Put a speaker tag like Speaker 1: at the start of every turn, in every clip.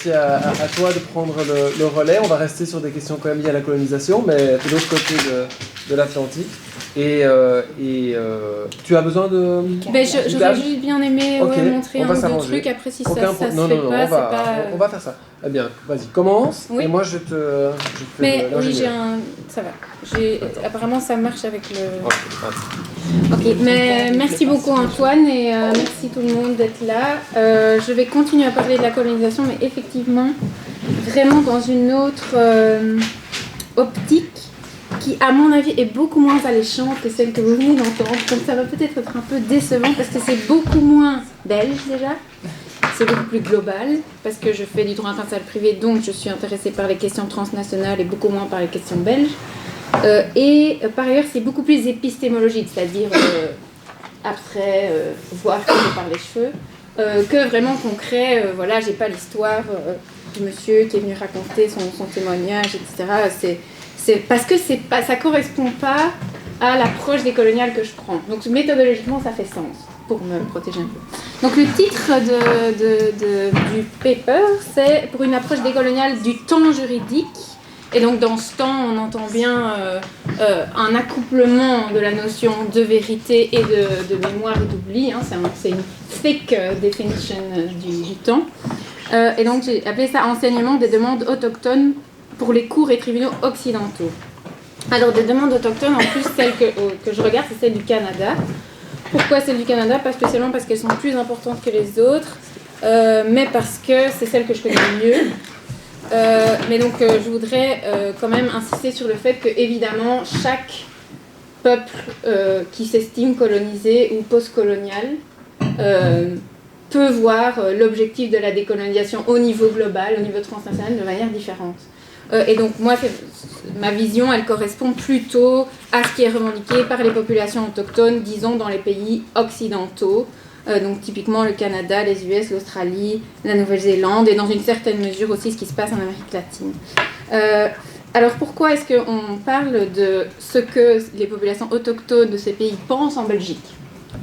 Speaker 1: merci à toi de prendre le relais. On va rester sur des questions quand même liées à la colonisation, mais de l'autre côté de l'Atlantique. Et tu as besoin de...
Speaker 2: J'aurais juste bien aimé montrer un ou deux trucs. Après, si ça se fait pas, c'est pas...
Speaker 1: On va faire ça. Eh bien, vas-y, commence.
Speaker 2: Oui.
Speaker 1: Et moi, je fais
Speaker 2: mais oui, ça va. Apparemment, ça marche avec le... Ok, mais merci beaucoup Antoine et merci tout le monde d'être là. Je vais continuer à parler de la colonisation, mais effectivement, vraiment dans une autre optique qui, à mon avis, est beaucoup moins alléchante que celle que vous venez d'entendre. Donc ça va peut-être être un peu décevant parce que c'est beaucoup moins belge déjà. C'est beaucoup plus global parce que je fais du droit international privé, donc je suis intéressée par les questions transnationales et beaucoup moins par les questions belges. Par ailleurs, c'est beaucoup plus épistémologique, c'est-à-dire abstrait, voir par les cheveux, que vraiment concret. Voilà, j'ai pas l'histoire du monsieur qui est venu raconter son témoignage, etc. C'est parce que ça correspond pas à l'approche décoloniale que je prends. Donc méthodologiquement, ça fait sens pour me protéger un peu. Donc le titre du paper, c'est pour une approche décoloniale du temps juridique. Et donc dans ce temps, on entend bien un accouplement de la notion de vérité et de mémoire et d'oubli. Hein. C'est une thick definition du temps. Et donc j'ai appelé ça enseignement des demandes autochtones pour les cours et tribunaux occidentaux. Alors des demandes autochtones, en plus celle que je regarde, c'est celle du Canada. Pourquoi celle du Canada? Pas spécialement parce qu'elles sont plus importantes que les autres, mais parce que c'est celle que je connais le mieux. Mais donc je voudrais quand même insister sur le fait que évidemment chaque peuple qui s'estime colonisé ou post-colonial peut voir l'objectif de la décolonisation au niveau global, au niveau transnational de manière différente. Et donc moi, ma vision, elle correspond plutôt à ce qui est revendiqué par les populations autochtones, disons dans les pays occidentaux. Donc typiquement le Canada, les US, l'Australie, la Nouvelle-Zélande et dans une certaine mesure aussi ce qui se passe en Amérique latine. Alors pourquoi est-ce qu'on parle de ce que les populations autochtones de ces pays pensent en Belgique?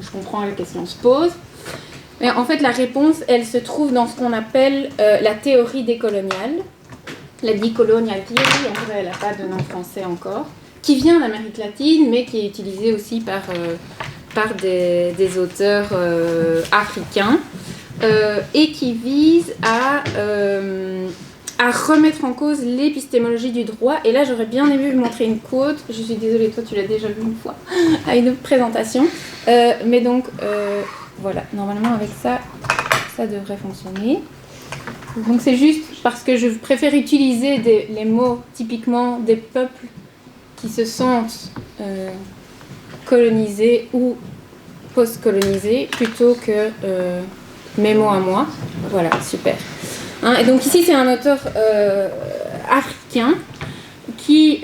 Speaker 2: Je comprends, la question se pose. Mais en fait la réponse, elle se trouve dans ce qu'on appelle la théorie décoloniale, la decolonial theory, en vrai elle n'a pas de nom français encore, qui vient d'Amérique latine mais qui est utilisée aussi par des auteurs africains et qui vise à remettre en cause l'épistémologie du droit. Et là, j'aurais bien aimé vous montrer une quote. Je suis désolée, toi, tu l'as déjà vu une fois à une présentation. Mais donc, voilà, normalement, avec ça, ça devrait fonctionner. Donc, c'est juste parce que je préfère utiliser les mots typiquement des peuples qui se sentent colonisés ou post-colonisés plutôt que mes mots à moi. Voilà, super. Hein, et donc ici c'est un auteur africain qui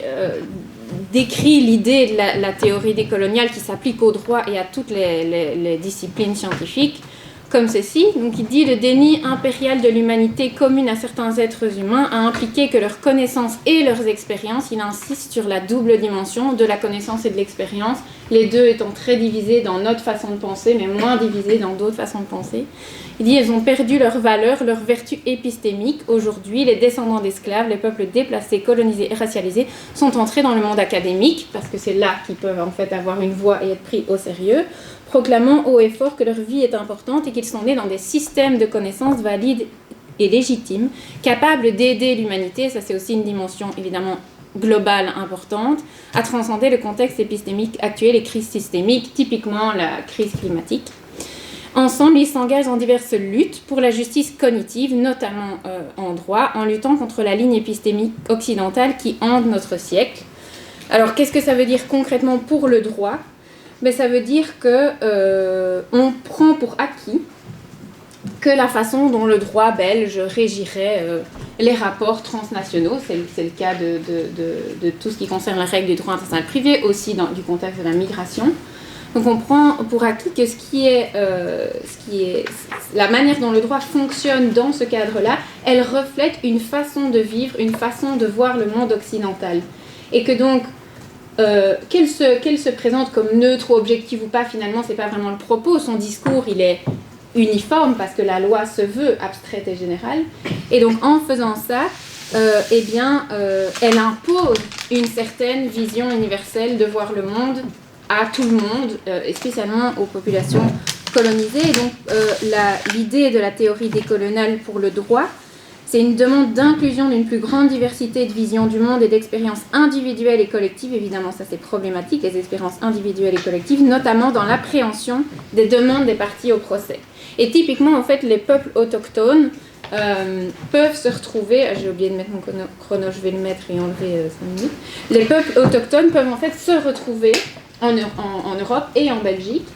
Speaker 2: décrit l'idée de la théorie décoloniale qui s'applique au droit et à toutes les disciplines scientifiques comme ceci. Donc il dit: le déni impérial de l'humanité commune à certains êtres humains a impliqué que leurs connaissances et leurs expériences, il insiste sur la double dimension de la connaissance et de l'expérience, les deux étant très divisés dans notre façon de penser, mais moins divisés dans d'autres façons de penser. Il dit: elles ont perdu leur valeur, leur vertu épistémique. Aujourd'hui, les descendants d'esclaves, les peuples déplacés, colonisés et racialisés sont entrés dans le monde académique, parce que c'est là qu'ils peuvent en fait avoir une voix et être pris au sérieux, proclamant haut et fort que leur vie est importante et qu'ils sont nés dans des systèmes de connaissances valides et légitimes, capables d'aider l'humanité, ça c'est aussi une dimension évidemment globale importante, à transcender le contexte épistémique actuel et crises systémiques, typiquement la crise climatique. Ensemble, ils s'engagent dans diverses luttes pour la justice cognitive, notamment en droit, en luttant contre la ligne épistémique occidentale qui hante notre siècle. Alors, qu'est-ce que ça veut dire concrètement pour le droit ? Mais ça veut dire qu'on prend pour acquis que la façon dont le droit belge régirait les rapports transnationaux, c'est le cas de tout ce qui concerne la règle du droit international privé, aussi du contexte de la migration. Donc on prend pour acquis que ce qui est la manière dont le droit fonctionne dans ce cadre-là, elle reflète une façon de vivre, une façon de voir le monde occidental. Et que donc, qu'elle se présente comme neutre ou objective ou pas, finalement, c'est pas vraiment le propos. Son discours, il est uniforme parce que la loi se veut abstraite et générale. Et donc en faisant ça, elle impose une certaine vision universelle de voir le monde à tout le monde, et spécialement aux populations colonisées. Et donc l'idée de la théorie décoloniale pour le droit, c'est une demande d'inclusion d'une plus grande diversité de visions du monde et d'expériences individuelles et collectives. Évidemment, ça c'est problématique, les expériences individuelles et collectives, notamment dans l'appréhension des demandes des parties au procès. Et typiquement, en fait, les peuples autochtones peuvent se retrouver, j'ai oublié de mettre mon chrono, je vais le mettre et enlever 5 minutes. Les peuples autochtones peuvent en fait se retrouver en Europe et en Belgique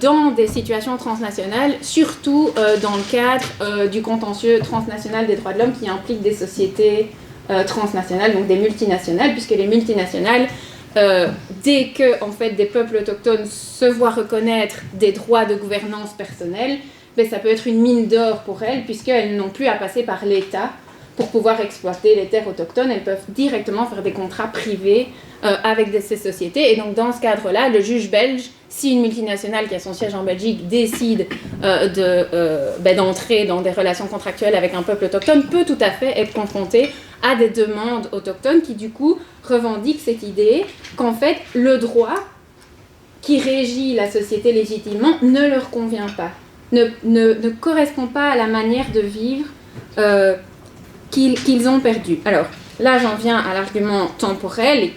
Speaker 2: dans des situations transnationales, surtout dans le cadre du contentieux transnational des droits de l'homme qui implique des sociétés transnationales, donc des multinationales, puisque les multinationales, dès que en fait, des peuples autochtones se voient reconnaître des droits de gouvernance personnelle, ben, ça peut être une mine d'or pour elles, puisqu'elles n'ont plus à passer par l'État pour pouvoir exploiter les terres autochtones. Elles peuvent directement faire des contrats privés avec ces sociétés. Et donc, dans ce cadre-là, le juge belge, si une multinationale qui a son siège en Belgique décide d'entrer dans des relations contractuelles avec un peuple autochtone, peut tout à fait être confronté à des demandes autochtones qui, du coup, revendiquent cette idée qu'en fait, le droit qui régit la société légitimement ne leur convient pas, ne correspond pas à la manière de vivre qu'ils ont perdue. Alors, là, j'en viens à l'argument temporel et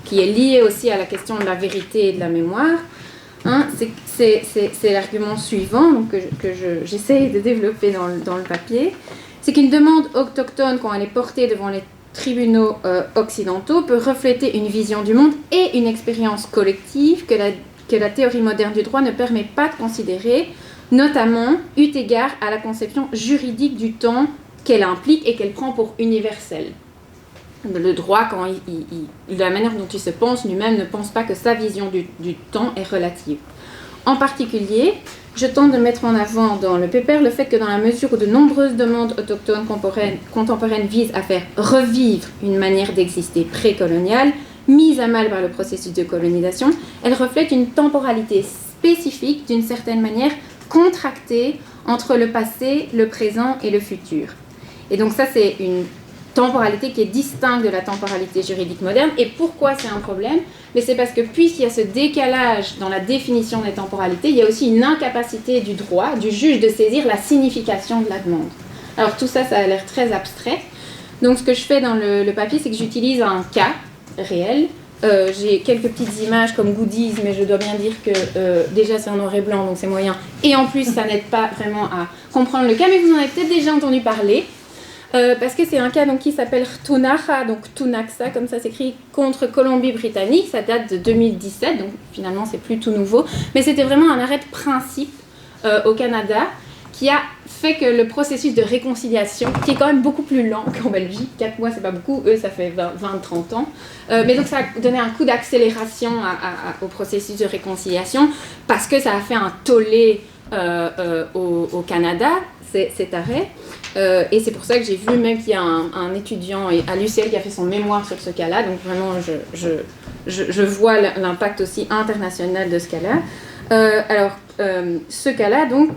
Speaker 2: qui est lié aussi à la question de la vérité et de la mémoire. Hein, c'est l'argument suivant donc, que j'essaye de développer dans le papier. C'est qu'une demande autochtone, quand elle est portée devant les tribunaux occidentaux, peut refléter une vision du monde et une expérience collective que la théorie moderne du droit ne permet pas de considérer, notamment eu égard à la conception juridique du temps qu'elle implique et qu'elle prend pour universel. Le droit, de la manière dont il se pense lui-même, ne pense pas que sa vision du temps est relative. En particulier, je tente de mettre en avant dans le paper le fait que dans la mesure où de nombreuses demandes autochtones contemporaines visent à faire revivre une manière d'exister précoloniale, mise à mal par le processus de colonisation, elles reflètent une temporalité spécifique, d'une certaine manière contractée entre le passé, le présent et le futur. Et donc ça, c'est une temporalité qui est distincte de la temporalité juridique moderne. Et pourquoi c'est un problème ? Mais c'est parce que puisqu'il y a ce décalage dans la définition des temporalités, il y a aussi une incapacité du droit, du juge, de saisir la signification de la demande. Alors tout ça, ça a l'air très abstrait. Donc ce que je fais dans le papier, c'est que j'utilise un cas réel. J'ai quelques petites images comme goodies, mais je dois bien dire que déjà c'est en noir et blanc, donc c'est moyen. Et en plus, ça n'aide pas vraiment à comprendre le cas, mais vous en avez peut-être déjà entendu parler. Parce que c'est un cas donc, qui s'appelle Rtunaxa, donc Tunaxa, comme ça s'écrit, contre Colombie-Britannique. Ça date de 2017, donc finalement c'est plus tout nouveau. Mais c'était vraiment un arrêt de principe au Canada qui a fait que le processus de réconciliation, qui est quand même beaucoup plus lent qu'en Belgique, 4 mois c'est pas beaucoup, eux ça fait 20-30 ans, mais donc ça a donné un coup d'accélération au processus de réconciliation parce que ça a fait un tollé au Canada, cet arrêt. Et c'est pour ça que j'ai vu même qu'il y a un étudiant à l'UCL qui a fait son mémoire sur ce cas-là, donc vraiment je vois l'impact aussi international de ce cas-là. Ce cas-là, donc,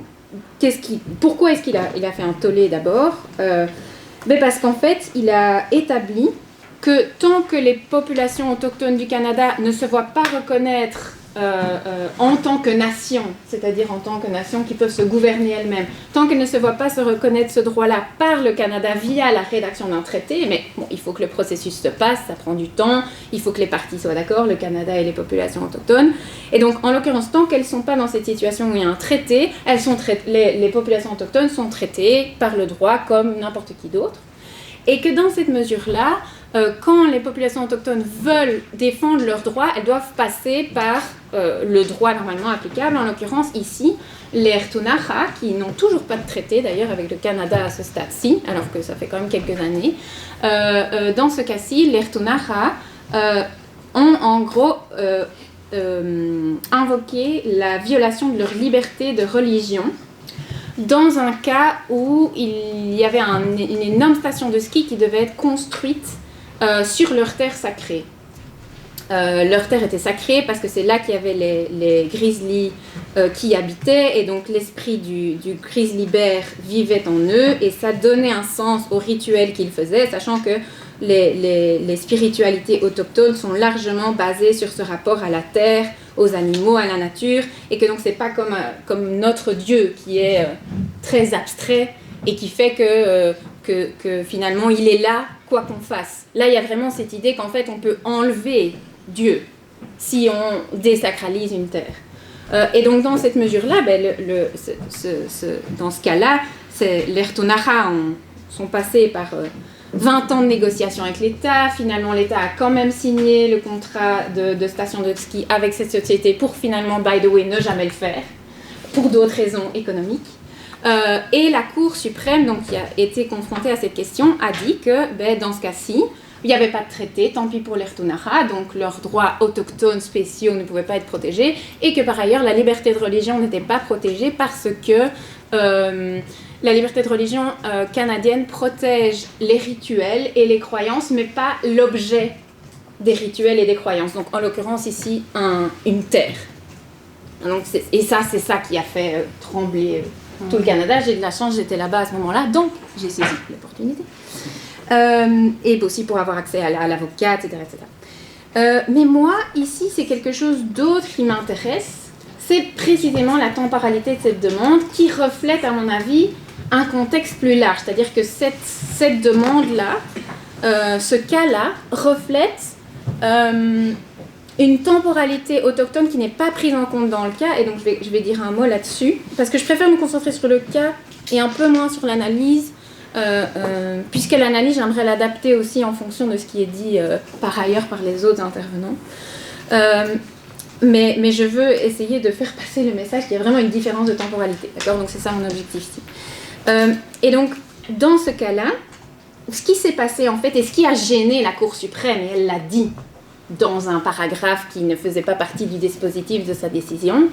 Speaker 2: pourquoi est-ce qu'il a fait un tollé d'abord ? Parce qu'en fait, il a établi que tant que les populations autochtones du Canada ne se voient pas reconnaître en tant que nation, c'est-à-dire en tant que nation qui peuvent se gouverner elles-mêmes, tant qu'elles ne se voient pas se reconnaître ce droit-là par le Canada via la rédaction d'un traité, mais bon, il faut que le processus se passe, ça prend du temps, il faut que les parties soient d'accord, le Canada et les populations autochtones, et donc en l'occurrence, tant qu'elles ne sont pas dans cette situation où il y a un traité, les populations autochtones sont traitées par le droit comme n'importe qui d'autre, et que dans cette mesure-là, quand les populations autochtones veulent défendre leurs droits, elles doivent passer par le droit normalement applicable. En l'occurrence, ici, les Rtunaxa, qui n'ont toujours pas de traité d'ailleurs avec le Canada à ce stade-ci, alors que ça fait quand même quelques années, dans ce cas-ci, les Rtunaxa ont en gros invoqué la violation de leur liberté de religion dans un cas où il y avait une énorme station de ski qui devait être construite sur leur terre sacrée. Leur terre était sacrée parce que c'est là qu'il y avait les grizzlies qui habitaient, et donc l'esprit du grizzly bear vivait en eux, et ça donnait un sens au rituel qu'ils faisaient, sachant que les spiritualités autochtones sont largement basées sur ce rapport à la terre, aux animaux, à la nature, et que donc c'est pas comme notre Dieu qui est très abstrait et qui fait que finalement il est là quoi qu'on fasse. Là il y a vraiment cette idée qu'en fait on peut enlever Dieu si on désacralise une terre. Et donc dans cette mesure-là, dans ce cas-là, les Rtonara sont passés par 20 ans de négociations avec l'État. Finalement, l'État a quand même signé le contrat de station de ski avec cette société pour finalement, by the way, ne jamais le faire, pour d'autres raisons économiques. Et la Cour suprême, donc, qui a été confrontée à cette question, a dit que dans ce cas-ci, il n'y avait pas de traité, tant pis pour les Rtonara, donc leurs droits autochtones spéciaux ne pouvaient pas être protégés, et que par ailleurs la liberté de religion n'était pas protégée parce que la liberté de religion canadienne protège les rituels et les croyances, mais pas l'objet des rituels et des croyances. Donc en l'occurrence ici, une terre. Donc, c'est ça qui a fait trembler tout le Canada. J'ai de la chance, j'étais là-bas à ce moment-là, donc j'ai saisi l'opportunité. Et aussi pour avoir accès à l'avocat, etc. Mais moi, ici, c'est quelque chose d'autre qui m'intéresse. C'est précisément la temporalité de cette demande qui reflète, à mon avis, un contexte plus large. C'est-à-dire que cette demande-là, ce cas-là, reflète une temporalité autochtone qui n'est pas prise en compte dans le cas. Et donc, je vais dire un mot là-dessus, parce que je préfère me concentrer sur le cas et un peu moins sur l'analyse. Puisque l'analyse, j'aimerais l'adapter aussi en fonction de ce qui est dit par ailleurs par les autres intervenants. Mais je veux essayer de faire passer le message qu'il y a vraiment une différence de temporalité. D'accord ? Donc c'est ça mon objectif ici. Et donc, dans ce cas-là, ce qui s'est passé en fait, et ce qui a gêné la Cour suprême, et elle l'a dit dans un paragraphe qui ne faisait pas partie du dispositif de sa décision,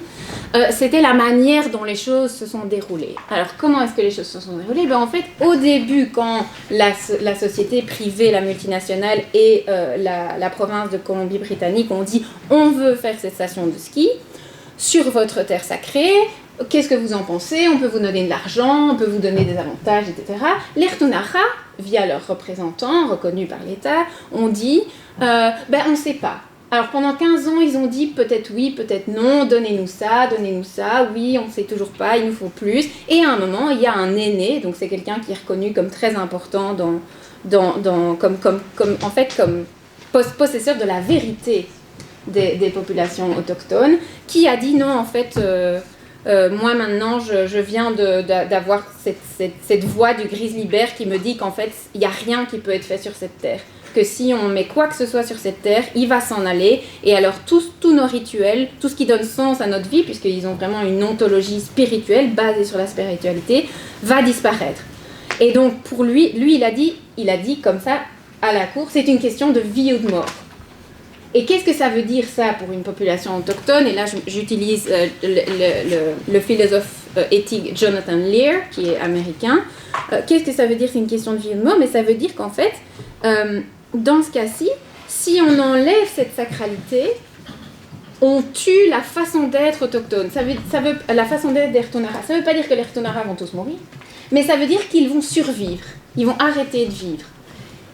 Speaker 2: c'était la manière dont les choses se sont déroulées. Alors, comment est-ce que les choses se sont déroulées ? En fait, au début, quand la société privée, la multinationale et la province de Colombie-Britannique ont dit « on veut faire cette station de ski sur votre terre sacrée », qu'est-ce que vous en pensez ? On peut vous donner de l'argent, on peut vous donner des avantages, etc. Les Rtonara, via leurs représentants reconnus par l'État, ont dit on ne sait pas. Alors pendant 15 ans, ils ont dit peut-être oui, peut-être non, donnez-nous ça, oui, on ne sait toujours pas, il nous faut plus. Et à un moment, il y a un aîné, donc c'est quelqu'un qui est reconnu comme très important comme possesseur de la vérité des populations autochtones, qui a dit non, en fait, moi maintenant, je viens d'avoir cette voix du grizzly bear qui me dit qu'en fait, il n'y a rien qui peut être fait sur cette terre. Que si on met quoi que ce soit sur cette terre, il va s'en aller, et alors tous nos rituels, tout ce qui donne sens à notre vie, puisqu'ils ont vraiment une ontologie spirituelle basée sur la spiritualité, va disparaître. Et donc pour lui il a dit comme ça à la Cour, c'est une question de vie ou de mort. Et qu'est-ce que ça veut dire ça pour une population autochtone ? Et là j'utilise le philosophe éthique Jonathan Lear, qui est américain. Qu'est-ce que ça veut dire, c'est une question de vie ou de mort ? Mais ça veut dire qu'en fait, dans ce cas-ci, si on enlève cette sacralité, on tue la façon d'être autochtone. La façon d'être des Rtonara. Ça ne veut pas dire que les Rtonara vont tous mourir, mais ça veut dire qu'ils vont survivre. Ils vont arrêter de vivre.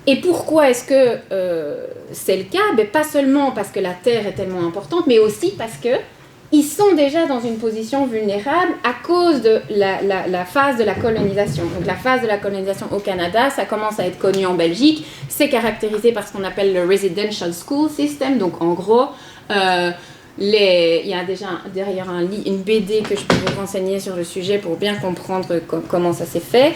Speaker 2: Et pourquoi est-ce que c'est le cas ? Pas seulement parce que la terre est tellement importante, mais aussi parce qu'ils sont déjà dans une position vulnérable à cause de la phase de la colonisation. Donc la phase de la colonisation au Canada, ça commence à être connu en Belgique. C'est caractérisé par ce qu'on appelle le Residential School System. Donc en gros, il y a déjà derrière une BD que je peux vous renseigner sur le sujet pour bien comprendre comment ça s'est fait.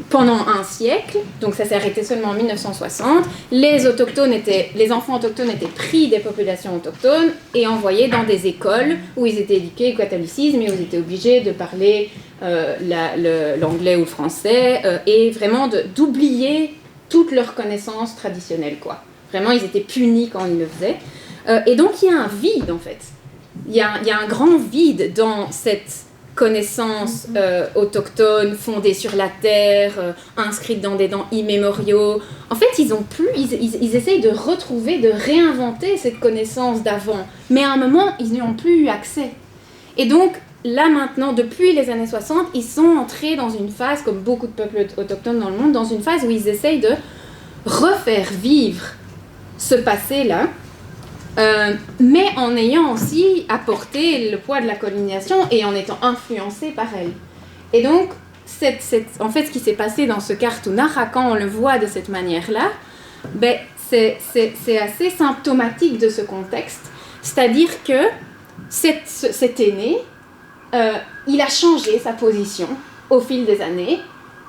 Speaker 2: Pendant un siècle, donc ça s'est arrêté seulement en 1960, les enfants autochtones étaient pris des populations autochtones et envoyés dans des écoles où ils étaient éduqués au catholicisme et où ils étaient obligés de parler l'anglais ou le français et vraiment d'oublier toutes leurs connaissances traditionnelles, quoi. Vraiment, ils étaient punis quand ils le faisaient. Et donc, il y a un vide, en fait. Il y a un grand vide dans cette connaissances autochtones fondées sur la terre, inscrites dans des dents immémoriaux. En fait, ils essayent de retrouver, de réinventer cette connaissance d'avant. Mais à un moment, ils n'y ont plus eu accès. Et donc, là maintenant, depuis les années 60, ils sont entrés dans une phase, comme beaucoup de peuples autochtones dans le monde, dans une phase où ils essayent de refaire vivre ce passé-là, mais en ayant aussi apporté le poids de la colonisation et en étant influencés par elle. Et donc, en fait, ce qui s'est passé dans ce Cartoonara, quand on le voit de cette manière-là, ben, c'est assez symptomatique de ce contexte. C'est-à-dire que cet aîné, il a changé sa position au fil des années.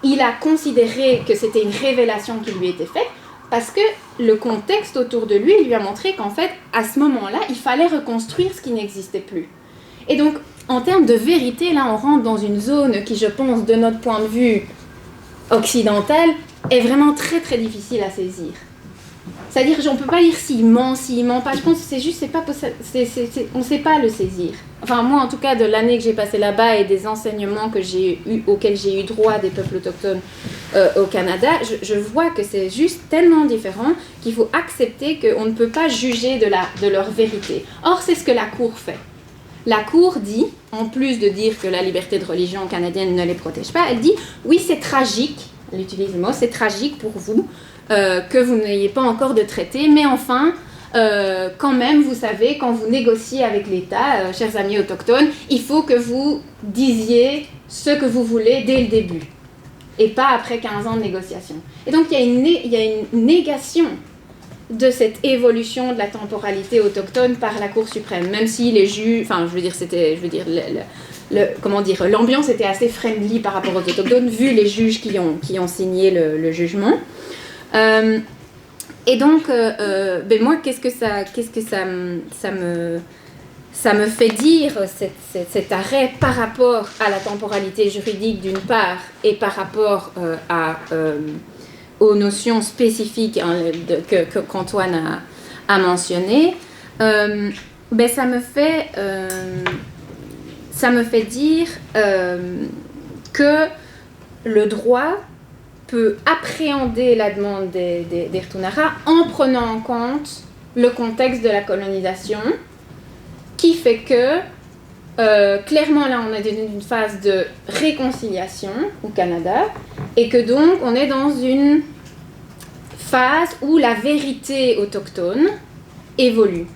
Speaker 2: Il a considéré que c'était une révélation qui lui était faite, parce que le contexte autour de lui lui a montré qu'en fait, à ce moment-là, il fallait reconstruire ce qui n'existait plus. Et donc, en termes de vérité, là, on rentre dans une zone qui, je pense, de notre point de vue occidental, est vraiment très, très difficile à saisir. C'est-à-dire, on ne peut pas dire s'il ment pas. Je pense que c'est juste, on ne sait pas le saisir. Enfin, moi, en tout cas, de l'année que j'ai passée là-bas et des enseignements auxquels j'ai eu droit des peuples autochtones au Canada, je vois que c'est juste tellement différent qu'il faut accepter qu'on ne peut pas juger de leur vérité. Or, c'est ce que la Cour fait. La Cour dit, en plus de dire que la liberté de religion canadienne ne les protège pas, elle dit, oui, c'est tragique, elle utilise le mot, c'est tragique pour vous, que vous n'ayez pas encore de traité, mais enfin, quand même, vous savez, quand vous négociez avec l'État, chers amis autochtones, il faut que vous disiez ce que vous voulez dès le début, et pas après 15 ans de négociation. Et donc, il y a une négation de cette évolution de la temporalité autochtone par la Cour suprême, même si les juges, l'ambiance était assez friendly par rapport aux autochtones, vu les juges qui ont signé le jugement. Et donc, moi, qu'est-ce que ça me fait dire, cet arrêt par rapport à la temporalité juridique d'une part, et par rapport aux notions spécifiques qu'Antoine a mentionnées, ça me fait dire que le droit peut appréhender la demande des Rtounara en prenant en compte le contexte de la colonisation, qui fait que, clairement là on est dans une phase de réconciliation au Canada, et que donc on est dans une phase où la vérité autochtone évolue.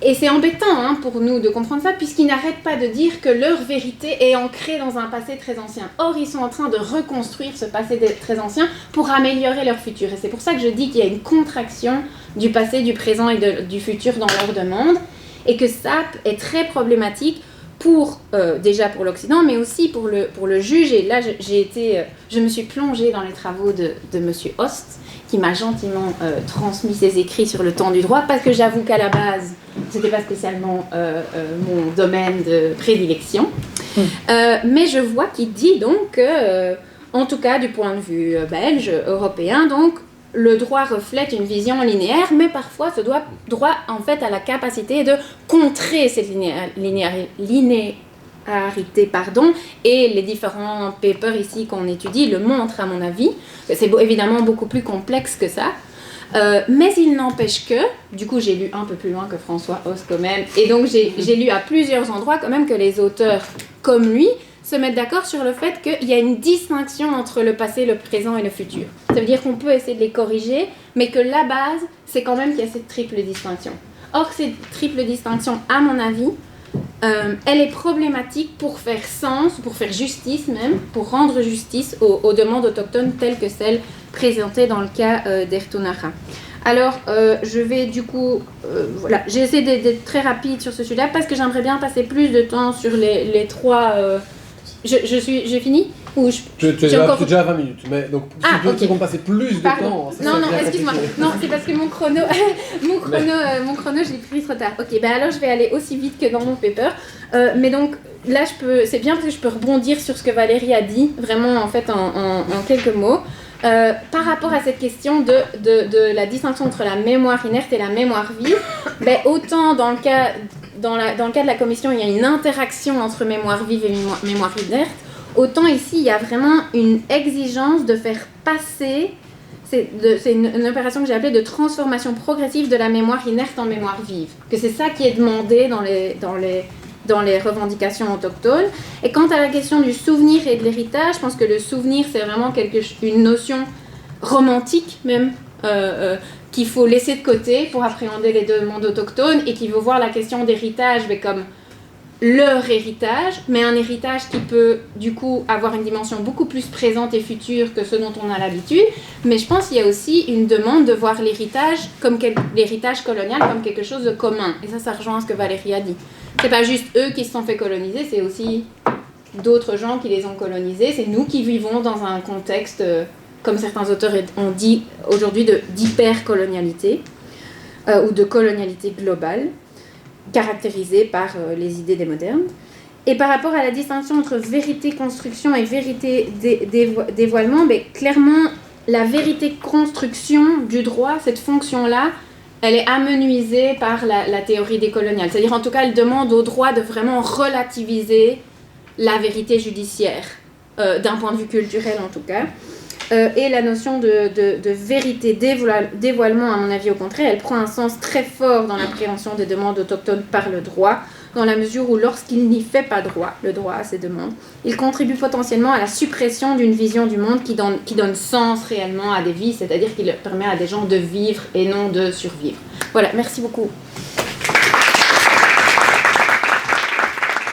Speaker 2: Et c'est embêtant pour nous de comprendre ça, puisqu'ils n'arrêtent pas de dire que leur vérité est ancrée dans un passé très ancien. Or, ils sont en train de reconstruire ce passé très ancien pour améliorer leur futur. Et c'est pour ça que je dis qu'il y a une contraction du passé, du présent et du futur dans leur demande, et que ça est très problématique déjà pour l'Occident, mais aussi pour le juge. Et là, je me suis plongée dans les travaux de M. Host, qui m'a gentiment transmis ses écrits sur le temps du droit, parce que j'avoue qu'à la base, c'était pas spécialement mon domaine de prédilection. Mais je vois qu'il dit donc que, en tout cas du point de vue belge, européen, donc, le droit reflète une vision linéaire, mais parfois ce droit en fait a la capacité de contrer cette linéarité, et les différents papers ici qu'on étudie le montrent à mon avis. C'est évidemment beaucoup plus complexe que ça, mais il n'empêche que, du coup j'ai lu un peu plus loin que François Host quand même, et donc j'ai lu à plusieurs endroits quand même que les auteurs comme lui se mettent d'accord sur le fait qu'il y a une distinction entre le passé, le présent et le futur. Ça veut dire qu'on peut essayer de les corriger, mais que la base, c'est quand même qu'il y a cette triple distinction. Or, cette triple distinction, à mon avis, elle est problématique pour faire sens, pour faire justice même, pour rendre justice aux demandes autochtones telles que celles présentées dans le cas des Rtounara. Alors, je vais du coup, voilà, j'ai essayé d'être très rapide sur ce sujet-là parce que j'aimerais bien passer plus de temps sur les trois... J'ai fini ou
Speaker 1: tu es déjà à 20 minutes, mais donc si tu veux passer plus de temps...
Speaker 2: Non, excuse-moi. Non, c'est parce que mon chrono, j'ai pris trop tard. Ok, alors je vais aller aussi vite que dans mon paper. Mais donc, là, c'est bien parce que je peux rebondir sur ce que Valérie a dit, vraiment, en fait, en quelques mots. Par rapport à cette question de la distinction entre la mémoire inerte et la mémoire vive, autant dans le cas dans le cas de la commission, il y a une interaction entre mémoire vive et mémoire inerte, autant ici, il y a vraiment une exigence de faire passer, c'est une opération que j'ai appelée de transformation progressive de la mémoire inerte en mémoire vive, que c'est ça qui est demandé dans les revendications autochtones. Et quant à la question du souvenir et de l'héritage, je pense que le souvenir, c'est vraiment une notion romantique même, qu'il faut laisser de côté pour appréhender les deux mondes autochtones et qu'il faut voir la question d'héritage mais comme leur héritage, mais un héritage qui peut du coup avoir une dimension beaucoup plus présente et future que ce dont on a l'habitude. Mais je pense qu'il y a aussi une demande de voir l'héritage colonial comme quelque chose de commun. Et ça rejoint ce que Valérie a dit. C'est pas juste eux qui se sont fait coloniser, c'est aussi d'autres gens qui les ont colonisés. C'est nous qui vivons dans un contexte, comme certains auteurs ont dit aujourd'hui, d'hypercolonialité ou de colonialité globale, caractérisée par les idées des modernes. Et par rapport à la distinction entre vérité-construction et vérité-dévoilement, clairement, la vérité-construction du droit, cette fonction-là, elle est amenuisée par la théorie décoloniale. C'est-à-dire, en tout cas, elle demande au droit de vraiment relativiser la vérité judiciaire, d'un point de vue culturel en tout cas. Et la notion de vérité-dévoilement, à mon avis, au contraire, elle prend un sens très fort dans l'appréhension des demandes autochtones par le droit, dans la mesure où lorsqu'il n'y fait pas droit, le droit à ces demandes, il contribue potentiellement à la suppression d'une vision du monde qui donne sens réellement à des vies, c'est-à-dire qu'il permet à des gens de vivre et non de survivre. Voilà, merci beaucoup.